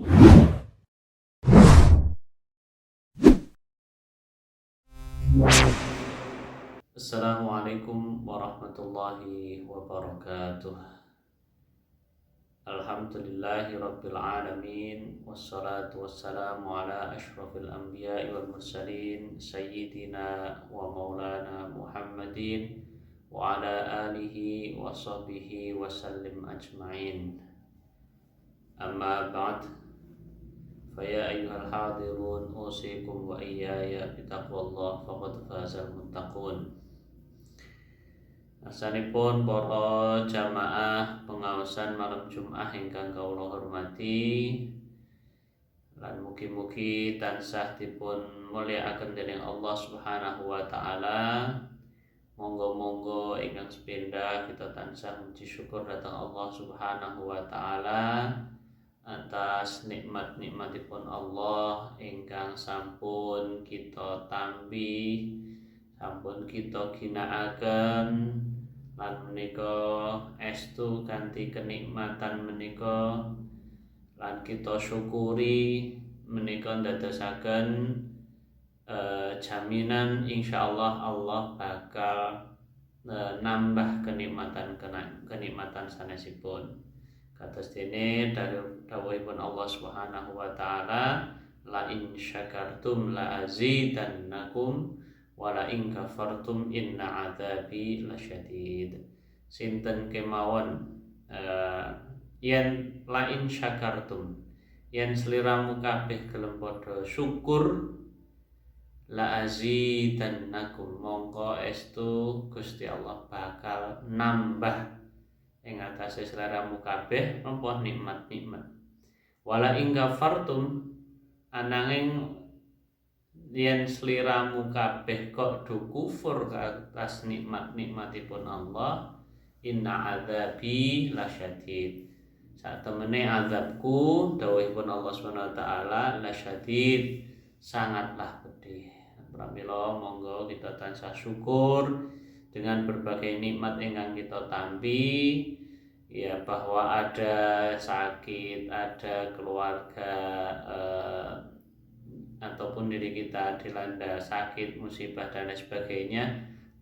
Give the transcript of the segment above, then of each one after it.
Assalamualaikum warahmatullahi wabarakatuh. Alhamdulillahi rabbil alamin. Wassalatu wassalamu ala ashrafil anbiya'i wal mursalin Sayyidina wa maulana Muhammadin wa ala alihi wa sahbihi wa sallim ajma'in. Amma ba'd. Faya ayyuhal hadirun usikum wa iyaya bitaqwallah faqad fazal muttaqun. Asanipun para jamaah pengaosan malam Jumat ingkang kawula hormati, lan mugi-mugi tansah dipun mulyakaken dening Allah Subhanahu wa taala. Monggo-monggo ingkang sepindah kita tansah muji syukur dhateng Allah Subhanahu wa taala atas nikmat-nikmatipun Allah ingkang sampun kita tampi, sampun kita ginakaken, lan menika estu kanthi kenikmatan menika lan kita syukuri menika ndadosaken jaminan insyaallah Allah bakal nambah kenikmatan sanesipun. Kados dene dawuhipun Allah Subhanahu wa taala, la in syakartum la azidannakum wala in kafartum inna adzabi lasyadid. Sinten kemawon yen lain syakartum, yen sliramu kabeh gelem padha syukur, la azidannakum, mongko estu Gusti Allah bakal nambah ing atase sliramu kabeh napa nikmat-nikmat. Wala in kafartum, ananging yen sliramu kabeh kok do kufur atas nikmat-nikmatipun Allah, inna adzabi lasyadid, satemene azabku dawuhipun Allah Subhanahu wa taala lasyadid, sangatlah pedih. Pramila monggo kita tansah syukur dengan berbagai nikmat ingkang kita tampi, ya, bahwa ada sakit, ada keluarga ataupun diri kita dilanda sakit, musibah dan lain sebagainya,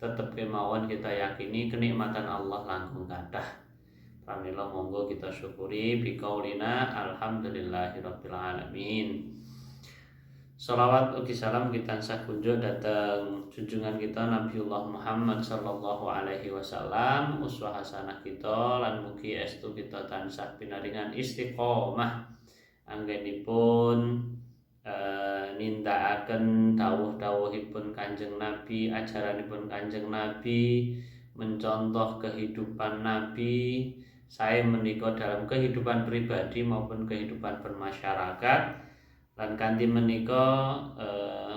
tetap kemauan kita yakini kenikmatan Allah langkung kathah. Pramila monggo kita syukuri biqaulina alhamdulillahirabbil alamin. Shalawat ugi salam kita tansah kunjuk datang junjungan kita Nabiullah Muhammad sallallahu alaihi wasallam, uswah hasanah kita, lan mugi estu kita tansah pinaringan istiqomah anggenipun nindakaken dawuh-dawuhipun Kanjeng Nabi, ajaranipun Kanjeng Nabi, mencontoh kehidupan Nabi, saya menika dalam kehidupan pribadi maupun kehidupan bermasyarakat. Lan kanthi menika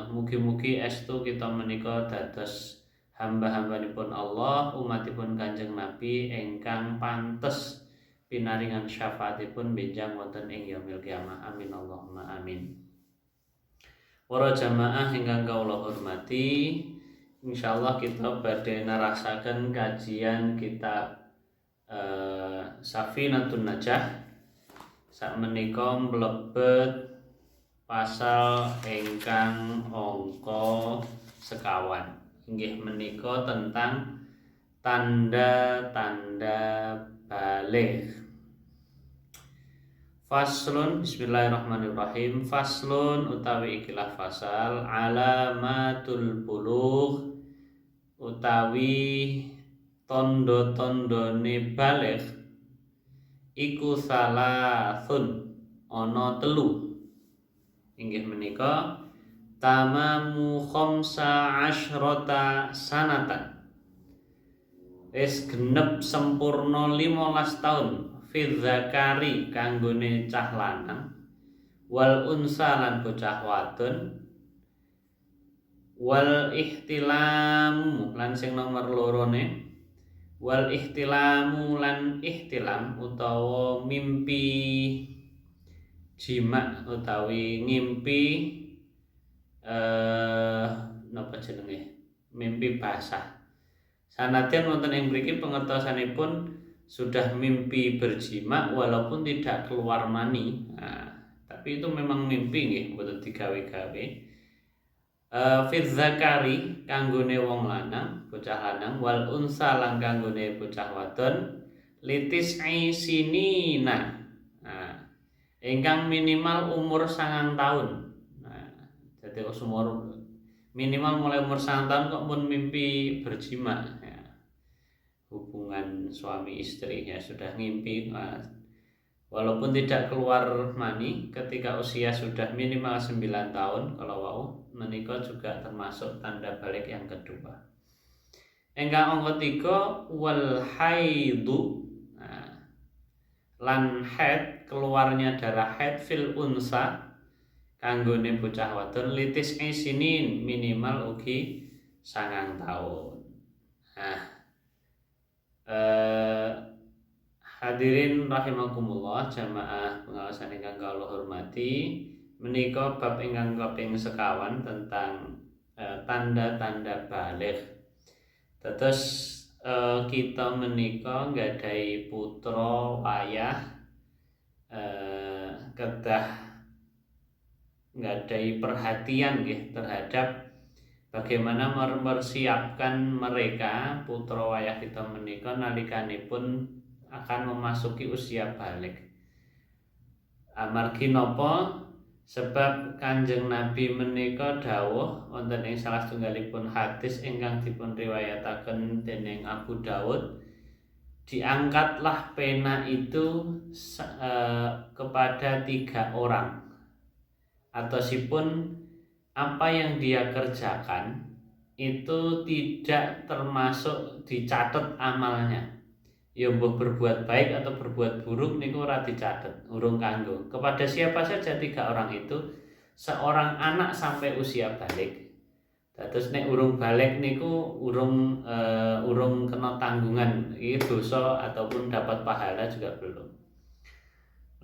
mugi-mugi estu kita menika dados hamba-hambanipun Allah, umatipun Kanjeng Nabi ingkang pantes pinaringan syafaatipun benjang wonten ing yaumil kiamah. Amin Allahumma amin. Para jamaah ingkang kawula hormati, insyaallah kita badhe nerasaken kajian kitab Safinatun Najah. Sakmenika mlebet pasal ingkang angka sekawan, inggih menika tentang tanda-tanda baligh. Faslun, bismillahirrahmanirrahim. Faslun utawi ikilah fasal alamatul bulugh, utawi tondo-tondone baligh iku salasun, ana telu. Inggih menika tamamu khamsa asyrata sanatan, wis genep sempurna 15 taun, fi dzakari kanggone cah lanang, wal unsa lan bocah wadon, wal ihtilamu lan sing nomor lorone, wal ihtilamu lan ihtilam utawa mimpi jima utawi ngimpi napa jenenge, mimpi basah. Sanadyan wonten ing mriki pengertosanipun sudah mimpi berjima walaupun tidak keluar mani. Nah, tapi itu memang mimpi nggih mboten digawe-gawe. Fit zakari kanggone wong lanang, bocah lanang, wal unsa lan kanggone bocah wadon, litis sinina. Nah, ingkang minimal umur 9 tahun. Nah, jadi umur minimal mulai umur 9 tahun kok pun mimpi berjima ya. Hubungan suami istri ya sudah ngimpi. Nah, walaupun tidak keluar mani ketika usia sudah minimal 9 tahun kalau wau menikah juga termasuk tanda balik yang kedua. Engkang angka 3 wal haidu. Nah, lan haid keluarnya darah haid fil unsa kanggone bocah wadon litis isinin minimal ugi 9 tahun. Nah, hadirin rahimakumullah jamaah pengawasan ingkang kula hormati, menika bab ingkang kaping sekawan tentang tanda-tanda balik. Terus kita menika nggadahi putra wayah kedah nggadahi perhatian nggih terhadap bagaimana mempersiapkan mereka putra wayah kita menika nalikanipun akan memasuki usia balik. Amargi napa? Sebab Kanjeng Nabi menika dawuh wonten ing salah setunggalipun hadis ingkang dipun riwayataken dening Abu Daud, diangkatlah pena itu kepada 3 orang. Ataupun apa yang dia kerjakan itu tidak termasuk dicatat amalnya. Ya mbuh berbuat baik atau berbuat buruk niku ora dicatet, urung kanggo. Kepada siapa saja 3 orang itu, seorang anak sampai usia balik. Terus nek urung balik niku urung kena tanggungan iki dosa ataupun dapat pahala juga belum.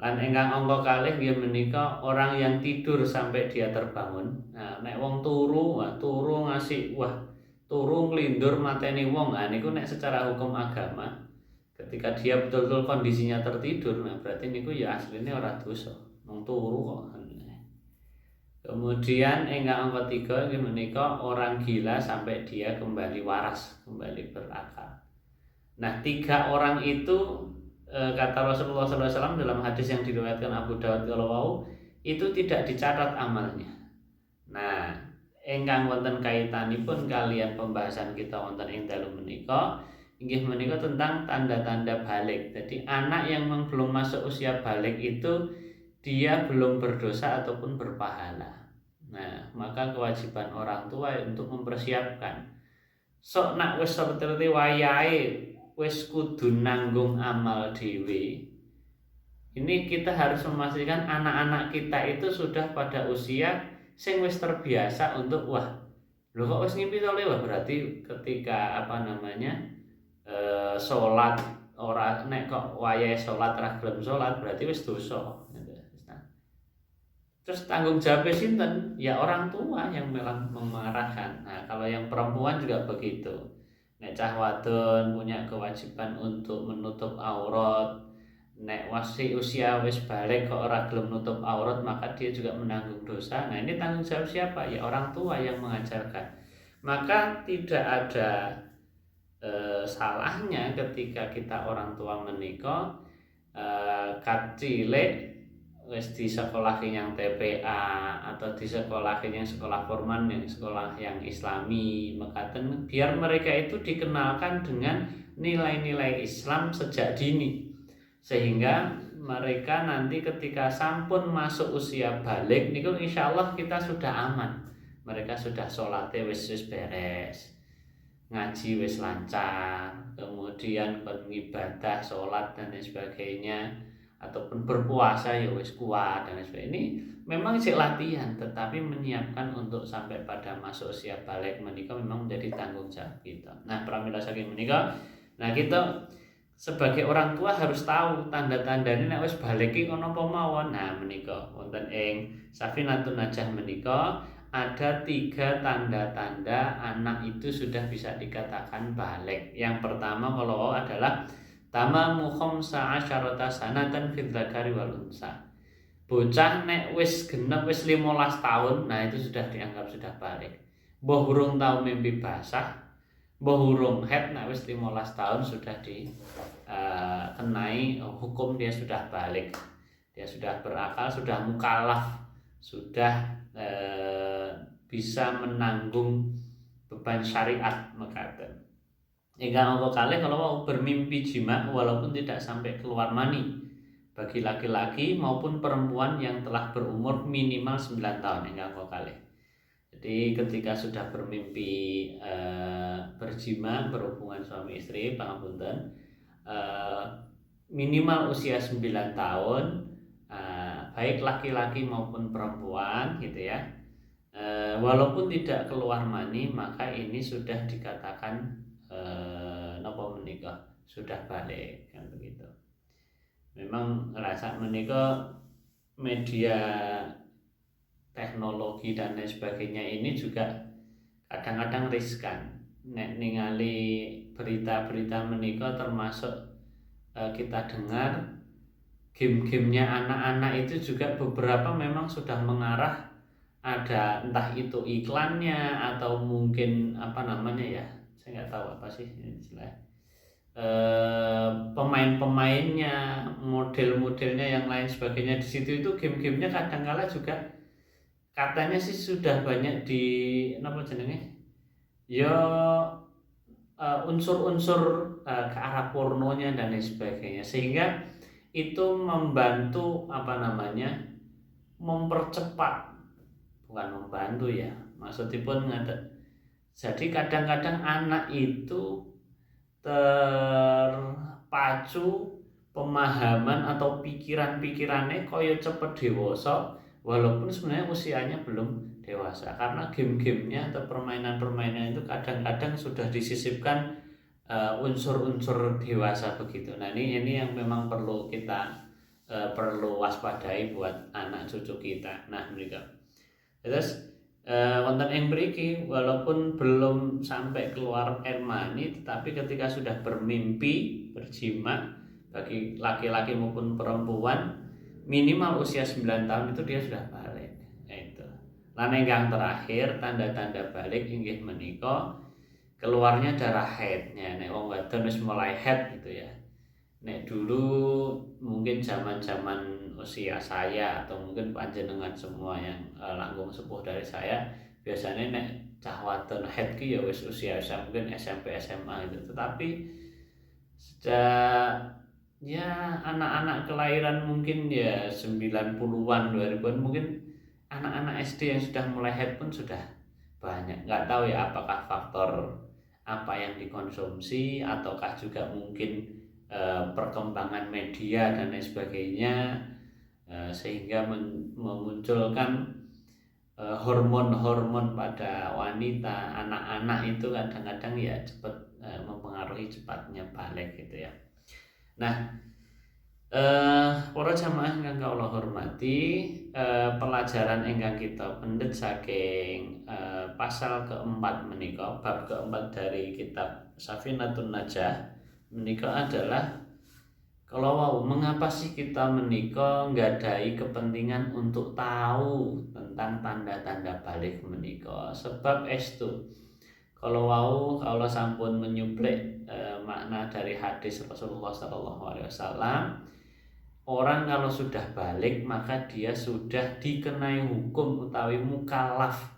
Lan ingkang angka kalih nggih menika orang yang tidur sampai dia terbangun. Nah, nek wong turu ngasih turu nglindur mateni wong. Nah niku nek secara hukum agama ketika dia betul-betul kondisinya tertidur, nah berarti niku ya aslinya ora dosa, mung turu kok. Kemudian ingkang angka 3 inggih menika orang gila sampai dia kembali waras, kembali berakal. Nah, 3 orang itu kata Rasulullah SAW dalam hadis yang diriwayatkan Abu Dawud kalau itu tidak dicatat amalnya. Nah, ingkang wonten kaitanipun kalian pembahasan kita wonten ing dalu menika inggih menika tentang tanda-tanda balik. Jadi anak yang belum masuk usia balik itu dia belum berdosa ataupun berpahala. Nah, maka kewajiban orang tua untuk mempersiapkan. Sok nak wis seperti wayahe wis kudu nanggung amal dhewe. Ini kita harus memastikan anak-anak kita itu sudah pada usia sing wis terbiasa untuk lho kok wis ngimpi to le, berarti ketika sholat ora nek kok wayahe sholat ra gelem sholat berarti wis dosa. Terus tanggung jawab sinten? Ya orang tua yang mengarahkan. Nah, kalau yang perempuan juga begitu. Nek cah wadon punya kewajiban untuk menutup aurat. Nek usia wis balik kok ora gelem nutup aurat maka dia juga menanggung dosa. Nah, ini tanggung jawab siapa? Ya orang tua yang mengajarkan. Maka tidak ada salahnya ketika kita orang tua menikah kacilek wis di sekolah yang TPA atau di sekolah yang sekolah formal yang sekolah yang islami mekaten biar mereka itu dikenalkan dengan nilai-nilai Islam sejak dini sehingga mereka nanti ketika sampun masuk usia balik niku insyaallah kita sudah aman. Mereka sudah sholatnya wis beres, ngaji wis lancar, kemudian beribadah, sholat dan lain sebagainya, ataupun berpuasa ya wis kuat dan lain sebagainya. Ini memang sih latihan, tetapi menyiapkan untuk sampai pada masuk usia balik menikah memang menjadi tanggung jawab kita. Nah, pramila saking menikah, nah kita sebagai orang tua harus tahu tanda-tandanya nek wis balik iki ana apa mawon. Nah, menikah wonten ing Safinatun Najah menikah ada 3 tanda-tanda anak itu sudah bisa dikatakan balik. Yang pertama kalau adalah tamamu khamsa asyarata sanatan fil dzakari wal unsa. Bocah nek wis genep wis 15 tahun, nah itu sudah dianggap sudah balik. Mbah urung tau mimpi basah, mbah urung head, nek wis 15 tahun sudah kenai hukum dia sudah balik. Dia sudah berakal, sudah mukallaf, sudah bisa menanggung beban syariat mekaten. Ingkang angka kalih kalau mau bermimpi jima walaupun tidak sampai keluar mani bagi laki-laki maupun perempuan yang telah berumur minimal 9 tahun ingkang angka kalih. Jadi ketika sudah bermimpi berjima berhubungan suami istri pangapunten minimal usia 9 tahun baik laki-laki maupun perempuan gitu ya. Walaupun tidak keluar mani maka ini sudah dikatakan napa menikah sudah balik kan begitu. Memang rasa menikah media teknologi dan lain sebagainya ini juga kadang-kadang riskan. Nek ningali berita-berita menikah termasuk kita dengar game-gamenya anak-anak itu juga beberapa memang sudah mengarah ada entah itu iklannya atau mungkin apa namanya ya, saya nggak tahu apa sih istilah pemain-pemainnya, model-modelnya yang lain sebagainya di situ itu game-gamenya kadang-kala juga katanya sih sudah banyak di apa jenenge ya unsur-unsur ke arah pornonya dan lain sebagainya sehingga itu membantu apa namanya mempercepat bukan membantu ya maksudnya pun jadi kadang-kadang anak itu terpacu pemahaman atau pikiran-pikirannya kaya cepet dewasa walaupun sebenarnya usianya belum dewasa karena game-gamenya atau permainan-permainan itu kadang-kadang sudah disisipkan unsur-unsur dewasa begitu. Nah ini yang memang perlu kita perlu waspadai buat anak cucu kita. Nah mereka terus wonten ing mriki walaupun belum sampai keluar air mani tetapi ketika sudah bermimpi berjima bagi laki-laki maupun perempuan minimal usia 9 tahun itu dia sudah balik. Itu. Lan ingkang terakhir tanda-tanda balik inggih menika keluarnya darah haidnya. Nek wong wadon wis mulai haid gitu ya. Nek dulu mungkin zaman-zaman usia saya atau mungkin panjenengan semua yang langkung sepuh dari saya biasanya nek cah wadon haid ki ya wis usia mungkin SMP SMA gitu. Tetapi sejak ya anak-anak kelahiran mungkin ya 90-an 2000-an mungkin anak-anak SD yang sudah mulai haid pun sudah banyak. Nggak tahu ya apakah faktor apa yang dikonsumsi ataukah juga mungkin perkembangan media dan lain sebagainya sehingga memunculkan hormon-hormon pada wanita anak-anak itu kadang-kadang ya cepat mempengaruhi cepatnya balik gitu ya. Nah para jamaah ingkang kula hormati pelajaran ingkang kita pendet saking pasal keempat menika bab keempat dari kitab Safinatun Najah menika adalah kalau mengapa sih kita menika nggadai kepentingan untuk tahu tentang tanda-tanda balik menika sebab estu kalau sampun menyuplik makna dari hadis Rasulullah SAW orang kalau sudah balik maka dia sudah dikenai hukum utawi mukallaf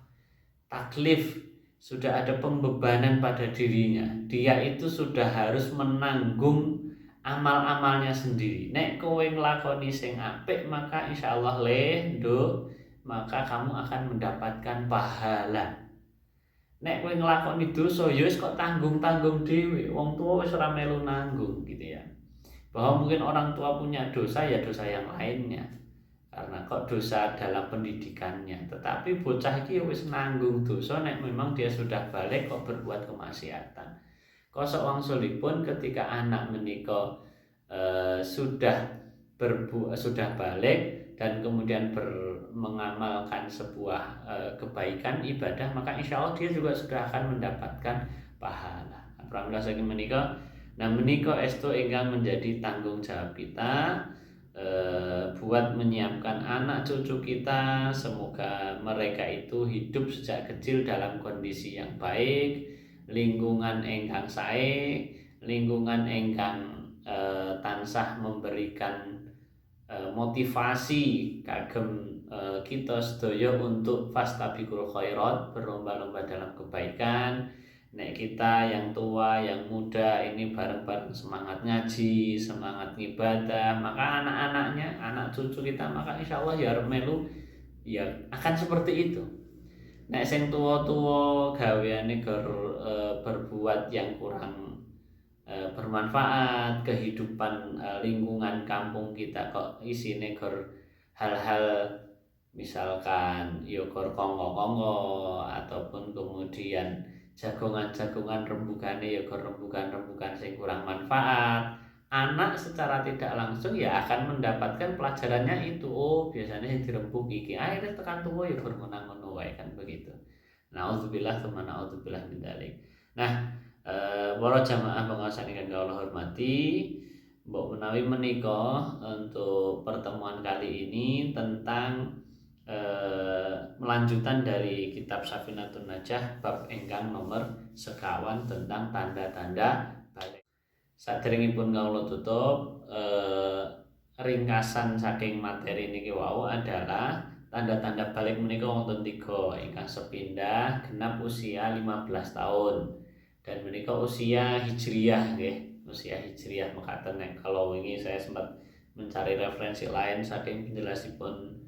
taklif sudah ada pembebanan pada dirinya dia itu sudah harus menanggung amal-amalnya sendiri. Nek kowe nglakoni sing apik maka insyaallah maka kamu akan mendapatkan pahala. Nek kowe nglakoni dosa ya wis kok tanggung-tanggung dhewe. Wong tua wis ora melu nanggung gitu ya. Bahwa mungkin orang tua punya dosa ya dosa yang lainnya. Karena kok dosa dalam pendidikannya. Tetapi bocah iki wis nanggung dosa nek memang dia sudah balik kok berbuat kemaksiatan. Kosok wangsulipun ketika anak menika sudah balik dan kemudian mengamalkan sebuah kebaikan ibadah maka insya Allah dia juga sudah akan mendapatkan pahala. Pramila saking menika, nah menika estu ingkang menjadi tanggung jawab kita buat menyiapkan anak cucu kita. Semoga mereka itu hidup sejak kecil dalam kondisi yang baik, lingkungan engkang sae, lingkungan engkang tansah memberikan motivasi kagem kita sedaya untuk fastabiqul khairat, berlomba-lomba dalam kebaikan. Nek kita yang tua, yang muda ini bareng-bareng semangat ngaji, semangat ibadah, maka anak-anaknya, anak cucu kita, maka insya Allah ya melu ya akan seperti itu. Nek sing tua-tua gaweane berbuat yang kurang bermanfaat, kehidupan lingkungan kampung kita kok isine hal-hal misalkan yogurt kongko-kongko, ataupun kemudian jagongan-jagongan rembugane yogurt rembugan-rembugan sing kurang manfaat. Anak secara tidak langsung ya akan mendapatkan pelajarannya itu. Oh, biasanya yang dirembug iki akhirnya tekan tua ya ngono wae kan begitu. Nauzubillah tsumma nauzubillah min dzalik. Nah, para jamaah pengawasan ingkang kula hormati, mbok menawi menika untuk pertemuan kali ini tentang melanjutan dari kitab Safinatun Najah bab engkang nomor sekawan tentang tanda-tanda balik. Saderengipun kawula tutup, ringkasan saking materi niki wau adalah tanda-tanda balik menika wonten 3 ingkang sepindah genap usia 15 tahun dan menika usia hijriyah nggih, usia hijriyah mekaten. Kalau wingi saya sempat mencari referensi lain saking penjelasipun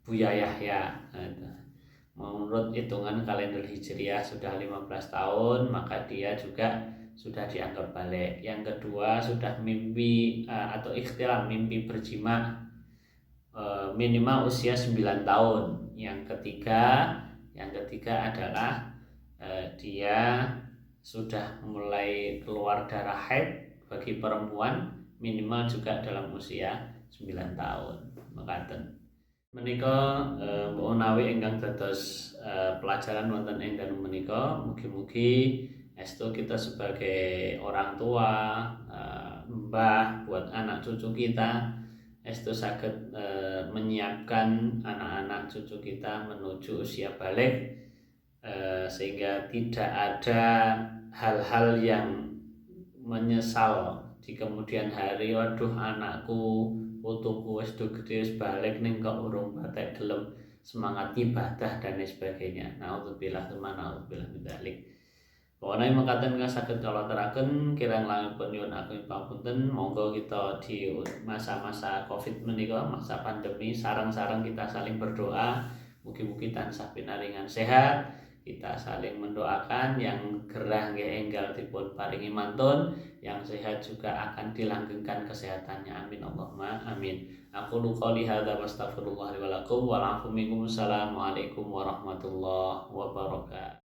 Buya Yahya. Menurut hitungan kalender hijriyah sudah 15 tahun, maka dia juga sudah dianggap balik. Yang kedua sudah mimpi atau ikhtilam, mimpi berjima minimal usia 9 tahun. Yang ketiga adalah dia sudah mulai keluar darah haid bagi perempuan minimal juga dalam usia 9 tahun. Mekaten. Menika menawi ingkang dados pelajaran wonten ing dalem menika, mugi-mugi estu kita sebagai orang tua, mbah buat anak cucu kita estu saged menyiapkan anak-anak cucu kita menuju usia balik, sehingga tidak ada hal-hal yang menyesal di kemudian hari. Waduh, anakku putuku wis gede wis balik ning kok urung patek gelem semangat ibadah dan sebagainya. Nauzubillah tsumma nauzubillah min dzalik. Pokoknya mekaten saged kula teraken kirang langkung nyuwun agung pangapunten. Monggo kita di masa-masa Covid menika, masa pandemi, sareng-sareng kita saling berdoa mugi-mugi tansah pinaringan sehat. Kita saling mendoakan yang gerah nggih enggal dipun paringi mantun, yang sehat juga akan dilanggengkan kesehatannya. Amin Allahumma amin. Aku qouli hadza wastaghfirullah li wa lakum wa alaikum warahmatullahi wabarakatuh.